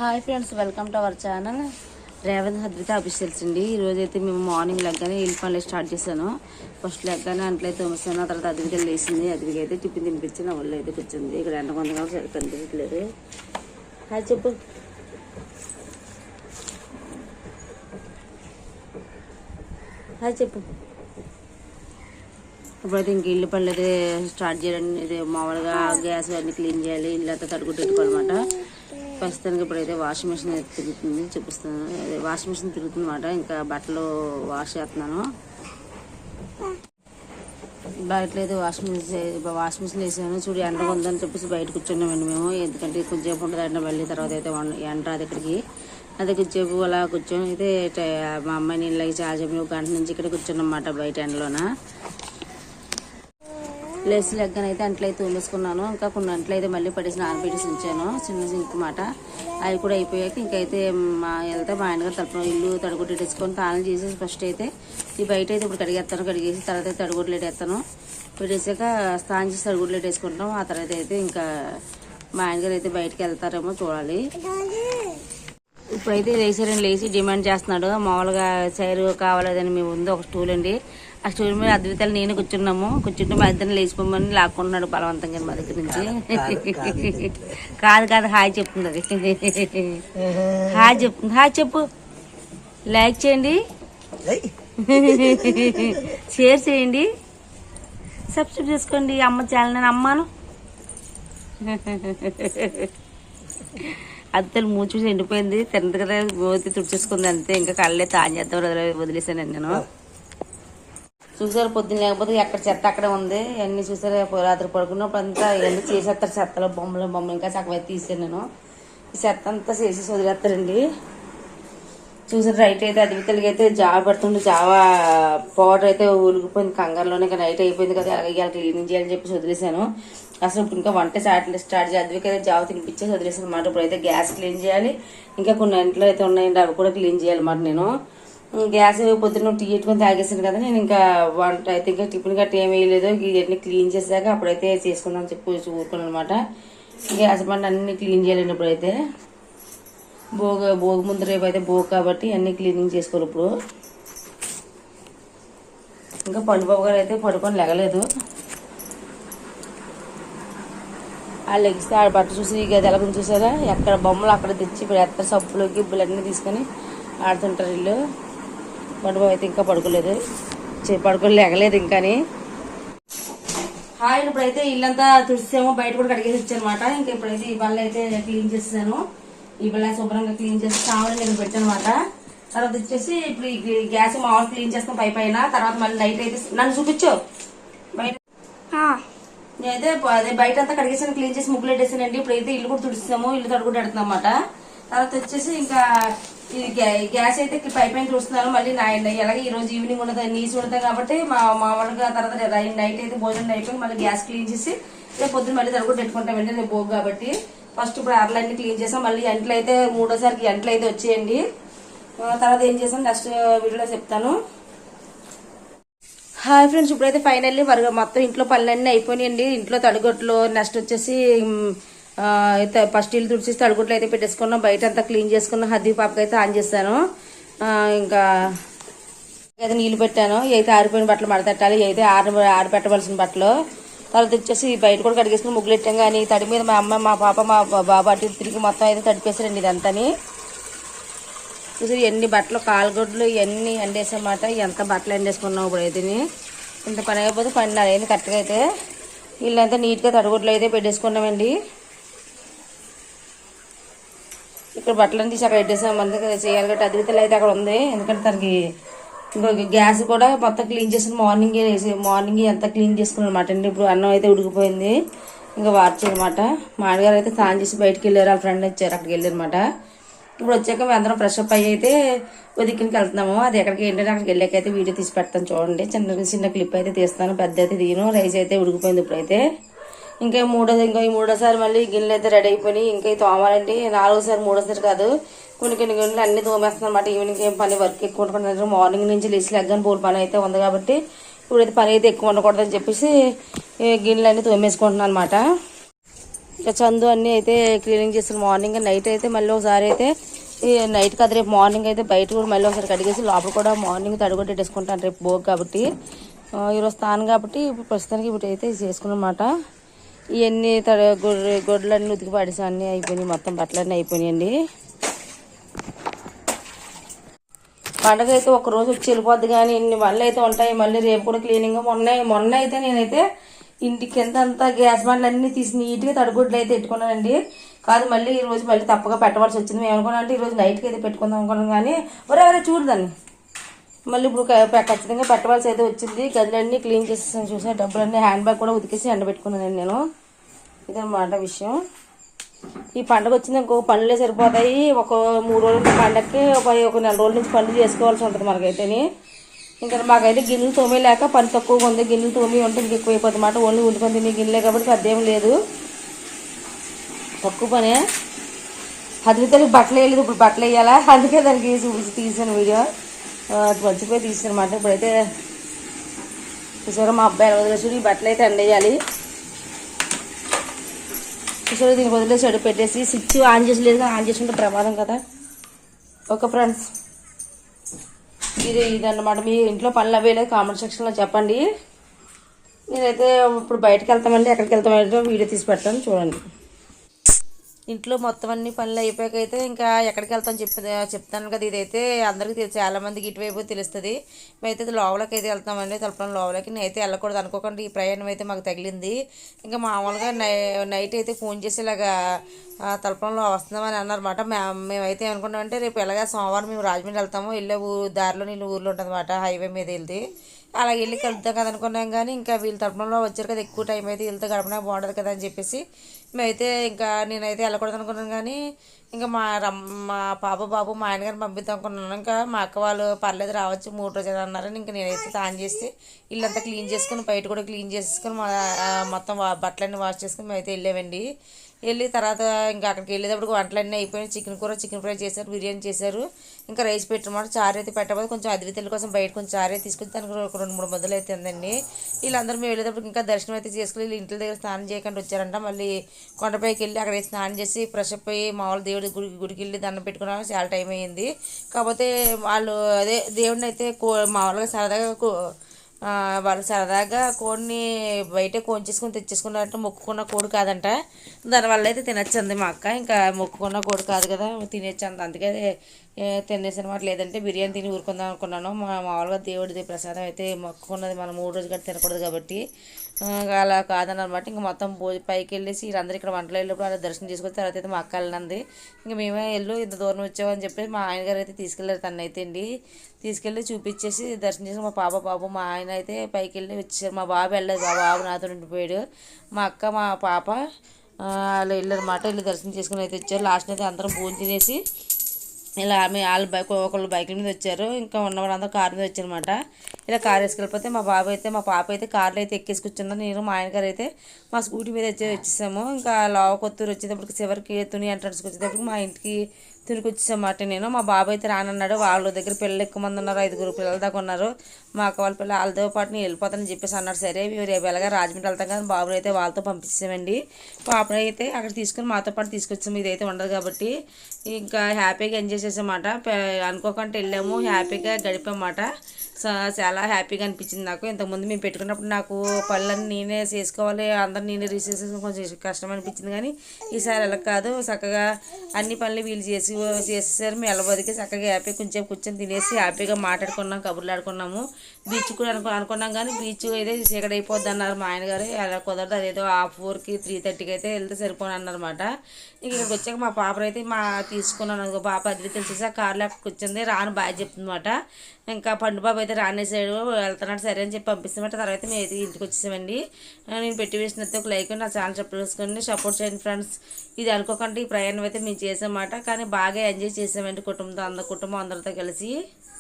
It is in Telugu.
Hi friends, welcome to our channel Revanth Hadvitha officials అండి. ఈరోజైతే మేము మార్నింగ్ లెగ్గానే ఇల్లు పనులు స్టార్ట్ చేశాను. ఫస్ట్ లెగ్గానే అంట్లయితే తోమేస్తాను. ఆ తర్వాత అద్విక లేసింది. అద్విక అయితే టిఫిన్ తినిపించి నా ఒళ్ళు అయితే కూర్చుంది. ఇక్కడ ఎండ కొంతగా సరి కనిపించట్లేదు. హాయ్ చెప్పు. హాయ్ చెప్పు. ఇప్పుడైతే ఇంక ఇల్లు పనులు అయితే స్టార్ట్ చేయాలని, ఇది మామూలుగా గ్యాస్ అన్నీ క్లీన్ చేయాలి, ఇల్లు అంతా తడుగుట్టెట్టుకోవాలన్నమాట. ప్రస్తుతానికి ఇప్పుడైతే వాషింగ్ మిషన్ తిరుగుతుంది, చూపిస్తాను. అదే వాషింగ్ మిషన్ తిరుగుతుంది అన్నమాట. ఇంకా బట్టలు వాష్ చేస్తున్నాను. బయటలో అయితే వాషింగ్ మిషన్ వేసాను. చూడు ఎండ ఉందని చెప్పేసి బయట కూర్చున్నామండి మేము. ఎందుకంటే కొంచెంసేపు ఉంటుంది ఎండ, మళ్ళీ తర్వాత అయితే ఎండ రాదు ఇక్కడికి. అదే కొంచెంసేపు అలా కూర్చొని అయితే మా అమ్మాయి నీళ్ళకి చాలా చెప్పి 1 గంట నుంచి ఇక్కడ కూర్చున్నమాట బయట ఎండలోన. లేస్ లెగ్గనైతే అంట్లయితే తోమేసుకున్నాను. ఇంకా కొన్ని అంట్లయితే మళ్ళీ పడేసి నానబెట్టేసి ఉంచాను, చిన్న సింక్ మాట. అవి కూడా అయిపోయాక ఇంకైతే వెళ్తే మా ఆయనగారు తరపున ఇల్లు తడుగుట్టేసుకొని తాళం చేసేసి ఫస్ట్ అయితే ఈ బయట అయితే ఇప్పుడు కడిగేస్తాను. కడిగేసి తర్వాత అయితే తడుగుడ్లు పెట్టేస్తాను. పెట్టేసాక స్నానం చేసి తడుగుడ్లు పెట్టేసుకుంటాం. ఆ తర్వాత అయితే ఇంకా మా ఆయనగారు అయితే బయటకు వెళ్తారేమో చూడాలి. ఇప్పుడైతే లేచి డిమాండ్ చేస్తున్నాడు. మామూలుగా చైర్ కావాలని మేము ఉంది ఒక స్టూల్ అండి. ఆ స్టూల్ మీద అద్వితాలు నేను కూర్చుంటే మా ఇద్దరిని లేచిపోమని లాక్కుంటున్నాడు బలవంతంగా మా దగ్గర నుంచి. కాదు హాయ్ చెప్తుంది అది. హాయ్ చెప్పు. లైక్ చేయండి, షేర్ చేయండి, సబ్స్క్రైబ్ చేసుకోండి. అమ్మ ఛానల్ నేను అమ్మాను. అద్దలు మూచి ఎండిపోయింది, తిన్నది కదా, మోతి తుడిచేసుకుంది అంతే. ఇంకా కళ్ళే తాను చేద్దాం వదిలేసానండి నేను. చూసారు పొద్దున్న, లేకపోతే ఎక్కడ చెత్త అక్కడే ఉంది. అన్ని చూసారు. రాత్రి పడుకున్నప్పుడు అంతా ఇవన్నీ చేసేస్తారు. చెత్తలో బొమ్మలు ఇంకా చక్కగా తీసాను నేను. ఈ చెత్త అంతా చేసేసి వదిలేస్తారండి. చూసారు రైట్ అయితే అద్వితలకి అయితే జావ పెడుతుండే, జావా పౌడర్ అయితే ఉలిగిపోయింది కంగారులోనే. ఇంకా నైట్ అయిపోయింది కదా, ఇవాళ క్లీనింగ్ చేయాలని చెప్పేసి వదిలేసాను. అసలు ఇప్పుడు ఇంకా వంట స్టార్ట్ చేసి అద్విక అయితే జావ తినిపించేసి వదిలేసాను అనమాట. ఇప్పుడు అయితే గ్యాస్ క్లీన్ చేయాలి. ఇంకా కొన్ని ఇంట్లో అయితే ఉన్నాయండి, అవి కూడా క్లీన్ చేయాలన్నమాట. నేను గ్యాస్ పొద్దున్న టీ పెట్టుకొని తాగేసాను కదా. నేను ఇంకా వంట అయితే ఇంకా టిఫిన్ గట్ట ఏమి వేయలేదు. ఇవన్నీ క్లీన్ చేసాక అప్పుడైతే చేసుకుందాం చెప్పి ఊరుకున్నాను అనమాట. గ్యాస్ బండి అన్ని క్లీన్ చేయాలండి. ఇప్పుడైతే భోగి ముందు రేపు అయితే భోగి కాబట్టి అన్ని క్లీనింగ్ చేసుకోవాలి. ఇప్పుడు ఇంకా పండుబాబు గారు అయితే పడుకొని లెగలేదు. ఆ లెగిస్తే ఆడ బట్ట చూసి ఈ గది ఎలాగని చూసారా, ఎక్కడ బొమ్మలు అక్కడ తెచ్చి ఇప్పుడు ఎక్కడ సబ్బులు గిబ్బులు అన్నీ తీసుకొని ఆడుతుంటారు వీళ్ళు. పండుబాబు అయితే ఇంకా పడుకోలేదు, పడుకొని లెగలేదు ఇంకాని. హాయ్, ఇప్పుడైతే ఇల్లంతా తుడిసాము, బయట కూడా కడిగేసి వచ్చానమాట. ఇంకా ఇప్పుడైతే ఈ బల్ల అయితే క్లీన్ చేసేసాను. ఈ బల్ల శుభ్రంగా క్లీన్ చేసి సామాన్లు నేను పెట్టాను అనమాట. తర్వాత వచ్చేసి ఇప్పుడు ఈ గ్యాస్ మామూలు క్లీన్ చేస్తాం పైన. తర్వాత మళ్ళీ నైట్ అయితే నన్ను చూపించు బయట. నేనైతే అదే బయట అంతా కడిగేసాను, క్లీన్ చేసి ముగ్గులు పెట్టేసానండి. ఇప్పుడైతే ఇల్లు కూడా తుడుస్తాము, ఇల్లు తడుగుడు పెడుతున్నాం అన్నమాట. తర్వాత వచ్చేసి ఇంకా ఈ గ్యాస్ అయితే పైన చూస్తున్నాను. మళ్ళీ ఎలాగే ఈ రోజు ఈవినింగ్ ఉండదు, నీసు ఉండదు కాబట్టి మామూలుగా తర్వాత నైట్ అయితే భోజనం అయిపోయి మళ్ళీ గ్యాస్ క్లీన్ చేసి రేపు పొద్దున్న మళ్ళీ తడుగుడు పెట్టుకుంటామండి. రేపు భోగు కాబట్టి ఫస్ట్ ఇప్పుడు అర్లన్నీ క్లీన్ చేసాం. మళ్ళీ ఎంట్లు అయితే 3వసారికి ఎంట్లు అయితే వచ్చేయండి. తర్వాత ఏం చేసాం నెక్స్ట్ వీడియోలో చెప్తాను. హాయ్ ఫ్రెండ్స్, ఇప్పుడైతే ఫైనల్లీ మొత్తం ఇంట్లో పనులన్నీ అయిపోయినాయండి. ఇంట్లో తడుగొట్లు, నెక్స్ట్ వచ్చేసి ఫస్ట్ ఇల్లు తుడిచేసి తడుగుట్లు అయితే పెట్టేసుకున్నాం. బయట అంతా క్లీన్ చేసుకున్నాం. హద్ది పాపకి అయితే ఆన్ చేస్తాను. ఇంకా అయితే నీళ్లు పెట్టాను. అయితే ఆరిపోయిన బట్టలు మడతెట్టాలి, అయితే ఆరిపెట్టవలసిన బట్టలు. తర్వాత వచ్చేసి బయట కూడా కడిగేసుకుని ముగ్గులు పెట్టాం. కానీ తడి మీద మా అమ్మ, మా పాప, మా బాబు అటు తిరిగి మొత్తం అయితే తడిపేసారండి ఇదంతాని. చూసి ఎన్ని బట్టలు, కాలుగొడ్లు ఇవన్నీ ఎండేసామాట. ఎంత బట్టలు ఎండేసుకున్నాం ఇప్పుడైతే. ఇంత పని అయిపోతే 12 అయింది కరెక్ట్గా. అయితే వీళ్ళంతా నీట్గా తడిగొడ్లు అయితే పెట్టేసుకున్నామండి. ఇక్కడ బట్టలను తీసి అక్కడ పెట్టేసాం. అందుకే చేయాలి కాబట్టి అద్వితలు అయితే అక్కడ ఉంది. ఎందుకంటే తనకి ఇంకో గ్యాస్ కూడా మొత్తం క్లీన్ చేసి మార్నింగ్ అంతా క్లీన్ చేసుకున్నాను అనమాట అండి. ఇప్పుడు అన్నం అయితే ఉడికిపోయింది, ఇంకా వార్చేయనమాట. మా ఆడగారు అయితే స్నానం చేసి బయటకు వెళ్ళారు, వాళ్ళ ఫ్రెండ్ వచ్చారు, అక్కడికి వెళ్ళారు అనమాట. ఇప్పుడు వచ్చాక మేము అందరం ఫ్రెష్ అప్ అయ్యి అయితే ఉదికినికి వెళ్తున్నాము. అది ఎక్కడికి ఏంటంటే అక్కడికి వెళ్ళాకైతే వీడియో తీసి పెడతాను చూడండి. చిన్న క్లిప్ అయితే తీస్తాను, పెద్ద అయితే తీయను. రైస్ అయితే ఉడికిపోయింది ఇప్పుడైతే. ఇంకా ఈ మూడోసారి మళ్ళీ గిన్నెలు అయితే రెడీ అయిపోయి ఇంకా తోమాలండి. 4వసారి 3వసారి కాదు, కొన్ని గిన్నెలు అన్ని తోమేస్తున్నాను అనమాట. ఈవినింగ్ ఏం పని వర్క్ ఎక్కువ ఉండకూడదు. మార్నింగ్ నుంచి లేచి లెగ్గాని పూల పని అయితే ఉంది కాబట్టి ఇప్పుడైతే పని అయితే ఎక్కువ ఉండకూడదని చెప్పేసి గిన్నెలు అన్ని తోమేసుకుంటున్నాను అనమాట. ఇక చందు అన్నీ అయితే క్లీనింగ్ చేస్తాను మార్నింగ్. నైట్ అయితే మళ్ళీ ఒకసారి అయితే ఈ నైట్ కదా రేపు మార్నింగ్ అయితే బయట కూడా మళ్ళీ ఒకసారి కడిగేసి లోపల కూడా మార్నింగ్ తడిగొట్టేసుకుంటాను రేపు భోగి కాబట్టి. ఈరోజు తాను కాబట్టి ఇప్పుడు ప్రస్తుతానికి ఇప్పుడు అయితే చేసుకున్నమాట. ఇవన్నీ గొడ్లన్నీ ఉతికి పడేసి అన్నీ అయిపోయినాయి, మొత్తం బట్టలన్నీ అయిపోయినాయండి. పండగ అయితే ఒక రోజు వచ్చి వెళ్ళిపోద్ది కానీ ఇన్ని పనులు అయితే ఉంటాయి. మళ్ళీ రేపు కూడా క్లీనింగ్. మొన్న అయితే నేనైతే ఇంటి కింద అంతా గ్యాస్ బండ్లు అన్నీ తీసి నీట్గా తడిగుడ్లు అయితే పెట్టుకున్నానండి. కాదు మళ్ళీ ఈ రోజు మళ్ళీ తప్పగా పెట్టవలసి వచ్చింది. మేము అనుకున్నాం అంటే ఈరోజు నైట్కి అయితే పెట్టుకుందాం అనుకున్నాం కానీ ఒరే చూడదాన్ని మళ్ళీ ఇప్పుడు ఖచ్చితంగా పెట్టవలసి అయితే వచ్చింది. గదులన్నీ క్లీన్ చేసేసాను. చూసా డబ్బులన్నీ హ్యాండ్ బ్యాగ్ కూడా ఉతికేసి ఎండబెట్టుకున్నానండి నేను. ఇదన్నమాట విషయం. ఈ పండుగ వచ్చింది ఇంకో పనులే సరిపోతాయి. ఒక 3 రోజుల పండగకి ఒక నెల రోజుల నుంచి పనులు చేసుకోవాల్సి ఉంటుంది మనకైతేని. ఇంకా మాకైతే గిన్నెలు తోమేలేక పని తక్కువగా ఉంది. గిన్నెలు తోమి ఉంటే ఇంక ఎక్కువ అయిపోతుంది అన్నమాట. ఓన్లీ వండుకొని తినే గిన్నెలే కాబట్టి పెద్ద ఏం లేదు, తక్కువ పనే. 10 రూపాయలకి బట్టలు వేయలేదు, ఇప్పుడు బట్టలు వేయాలా, అందుకే దానికి చూపించి తీసాను వీడియో. మర్చిపోయి తీసాను అనమాట. ఇప్పుడైతే చూసారా మా అబ్బాయి వదిలేసాడు. ఈ బట్టలు అయితే ఎండేయాలి. చూసారు దీనికి వదిలేసాడు పెట్టేసి. స్విచ్ ఆన్ చేసి లేదు, ఆన్ చేసి ఉంటే ప్రమాదం కదా. ఓకే ఫ్రెండ్స్, ఇదన్నమాట. మీ ఇంట్లో పనులు అవ్వలేదు కామెంట్ సెక్షన్లో చెప్పండి. నేనైతే ఇప్పుడు బయటకు వెళ్తామండి. ఎక్కడికి వెళ్తామంటే వీడియో తీసి పెడతాను చూడండి. ఇంట్లో మొత్తం అన్ని పనులు అయిపోయాకైతే ఇంకా ఎక్కడికి వెళ్తాం చెప్తాను కదా. ఇదైతే అందరికీ చాలా మందికి ఇటువైపు తెలుస్తుంది. మేమైతే లోపలికి అయితే వెళ్తామండి, తలుపులం లోపలికి. నేనైతే వెళ్ళకూడదు అనుకోకుండా ఈ ప్రయాణం అయితే మాకు తగిలింది. ఇంకా మామూలుగా నైట్ అయితే ఫోన్ చేసేలాగా తలుపులంలో వస్తున్నామని అన్నారన్నమాట. మేమైతే ఏమనుకున్నామంటే రేపు ఎలాగా సోమవారం మేము రాజమండ్రి వెళ్తాము. వెళ్ళే దారిలో నీళ్ళు ఊర్లో ఉంటుంది అన్నమాట, హైవే మీద వెళ్తే. అలా వెళ్ళి కలుద్దాం కదా అనుకున్నాం కానీ ఇంకా వీళ్ళ తరపునంలో వచ్చారు కదా, ఎక్కువ టైం అయితే వీళ్ళతో గడపనా బాగుంటుంది కదా అని చెప్పేసి మేమైతే ఇంకా నేనైతే వెళ్ళకూడదు అనుకున్నాను. కానీ ఇంకా మా బాబు మా ఆయనగారిని పంపిద్దాం అనుకున్నాను. ఇంకా మా అక్క వాళ్ళు పర్లేదు రావచ్చు 3 రోజులు అన్నారని ఇంకా నేనైతే తాను చేసి ఇల్లంతా క్లీన్ చేసుకుని బయట కూడా క్లీన్ చేసుకుని మొత్తం బట్టలన్నీ వాష్ చేసుకుని మేమైతే వెళ్ళామండి. వెళ్ళి తర్వాత ఇంకా అక్కడికి వెళ్ళేటప్పుడు వంటలన్నీ అయిపోయినాయి. చికెన్ ఫ్రై చేశారు, బిర్యానీ చేశారు, ఇంకా రైస్ పెట్టమాట. చారు అయితే పెట్టబోదు కొంచెం అదివితల కోసం బయట కొంచెం చారు అయితే తీసుకొచ్చి దానికి ఒక 2-3 ముద్దలు అయితే ఉందండి. వీళ్ళందరూ మేము వెళ్ళేటప్పుడు ఇంకా దర్శనం అయితే చేసుకుని వీళ్ళు ఇంటి దగ్గర స్నానం చేయకుండా వచ్చారంట. మళ్ళీ కొండపైకి వెళ్ళి అక్కడ స్నానం చేసి ఫ్రెష్ అప్ అయ్యి మామూలు గుడికి వెళ్ళి దండం పెట్టుకున్నాము. చాలా టైం అయ్యింది. కాకపోతే వాళ్ళు అదే దేవుడిని అయితే మామూలుగా వాళ్ళు సరదాగా కోడిని బయట కోంచేసుకొని తెచ్చేసుకున్నారంట. మొక్కుకున్న కోడి కాదంట. దానివల్ల అయితే తినచ్చంది మా అక్క. ఇంకా మొక్కుకున్న కోడి కాదు కదా తినేచ్చంది, అందుకే తినేసిన మాట. లేదంటే బిర్యానీ తిని ఊరుకుందాం అనుకున్నాను. మామూలుగా దేవుడిది ప్రసాదం అయితే మొక్కుకున్నది మనం 3 రోజులు గట్టి తినకూడదు కాబట్టి అలా కాదని అనమాట. ఇంకా మొత్తం పైకి వెళ్ళేసి వీళ్ళందరూ ఇక్కడ వంటలు వెళ్ళినప్పుడు అలా దర్శనం చేసుకుని తర్వాత అయితే మా అక్క వెళ్ళింది. ఇంకా మేమే ఇంత దూరం వచ్చామని చెప్పి మా ఆయనగారు అయితే తీసుకెళ్ళారు. తనైతే అండి తీసుకెళ్ళి చూపించేసి దర్శనం చేసి మా బాబు మా ఆయన అయితే పైకి వెళ్ళి వచ్చారు. మా బాబు వెళ్ళలేదు, మా బాబు నాతో ఉండిపోయాడు. మా అక్క మా పాప వాళ్ళు వెళ్ళారన్నమాట. వెళ్ళి దర్శనం చేసుకుని అయితే వచ్చారు. లాస్ట్ అయితే అందరం భోజనం తినేసి ఇలా వాళ్ళు ఒకళ్ళు బైకుల మీద వచ్చారు, ఇంకా ఉన్నవాళ్ళు అందరూ కారు మీద వచ్చారనమాట. ఇలా కారు వేసుకెళ్ళిపోతే మా పాప అయితే కార్లో అయితే ఎక్కేసి కూర్చున్నారు. నేను మా ఆయనగారు అయితే మా స్కూటీ మీద వచ్చేసాము. ఇంకా కొత్తూరు వచ్చేటప్పటికి చివరికి తుని ఎంట్రన్స్కి వచ్చేటప్పటికి మా ఇంటికి తిరిగి వచ్చేసామాట. నేను మా బాబు అయితే రానన్నాడు. వాళ్ళ దగ్గర పిల్లలు ఎక్కువ మంది ఉన్నారు, 5 పిల్లల దాకా ఉన్నారు. మా అక్క వాళ్ళ పిల్లలు వాళ్ళతో పాటు నేను వెళ్ళిపోతానని చెప్పేసి అన్నాడు. సరే మేము రేపు ఎలాగా రాజమండ్రి వెళ్తాం కదా, బాబుని అయితే వాళ్ళతో పంపించామండి. పాపను అయితే అక్కడ తీసుకుని మాతో పాటు తీసుకొచ్చాము. ఇదైతే ఉండదు కాబట్టి ఇంకా హ్యాపీగా ఎంజాయ్ చేసామాట. అనుకోకుండా వెళ్ళాము, హ్యాపీగా గడిపామాట. చాలా హ్యాపీగా అనిపించింది నాకు. ఇంతకుముందు మేము పెట్టుకున్నప్పుడు నాకు పనులన్నీ నేనే చేసుకోవాలి, అందరు నేనే రిసీవ్ చేసుకుని కొంచెం కష్టం అనిపించింది. కానీ ఈసారి అలా కాదు, చక్కగా అన్ని పనులు వీళ్ళు చేసేసారు. మేము వెళ్ళబోదికి చక్కగా హ్యాపీగా కొంచెం కూర్చొని తినేసి హ్యాపీగా మాట్లాడుకున్నాం, కబుర్లు ఆడుకున్నాము. బీచ్ కూడా అనుకున్నాం కానీ బీచ్ అయితే చీకటి అయిపోద్ది అన్నారు మా ఆయన గారు. అలా కుదరదు, అదేదో 4కి 3:30కి అయితే వెళ్తే సరిపోను అన్నారన్నమాట. ఇక్కడికి వచ్చాక మా పాప అయితే తీసుకున్నాను. పాప అది తెలిసేసి ఆ కార్లో కూర్చుంది. రాను బాగా చెప్తుందన్నమాట. ఇంకా పండు బాబు అయితే రానేసాడు, వెళ్తున్నాడు సరే అని చెప్పి పంపిస్తామంటే తర్వాత మేము అయితే ఇంటికి వచ్చేసామండి. నేను పెట్టి వేసినట్టు ఒక లైక్ నా ఛానల్ సపోర్ట్ చేయండి ఫ్రెండ్స్. ఇది అనుకోకుండా ఈ ప్రయాణం అయితే మేము చేసామన్నమాట. కానీ బాగా ఎంజాయ్ చేసామండి కుటుంబం అందరితో కలిసి.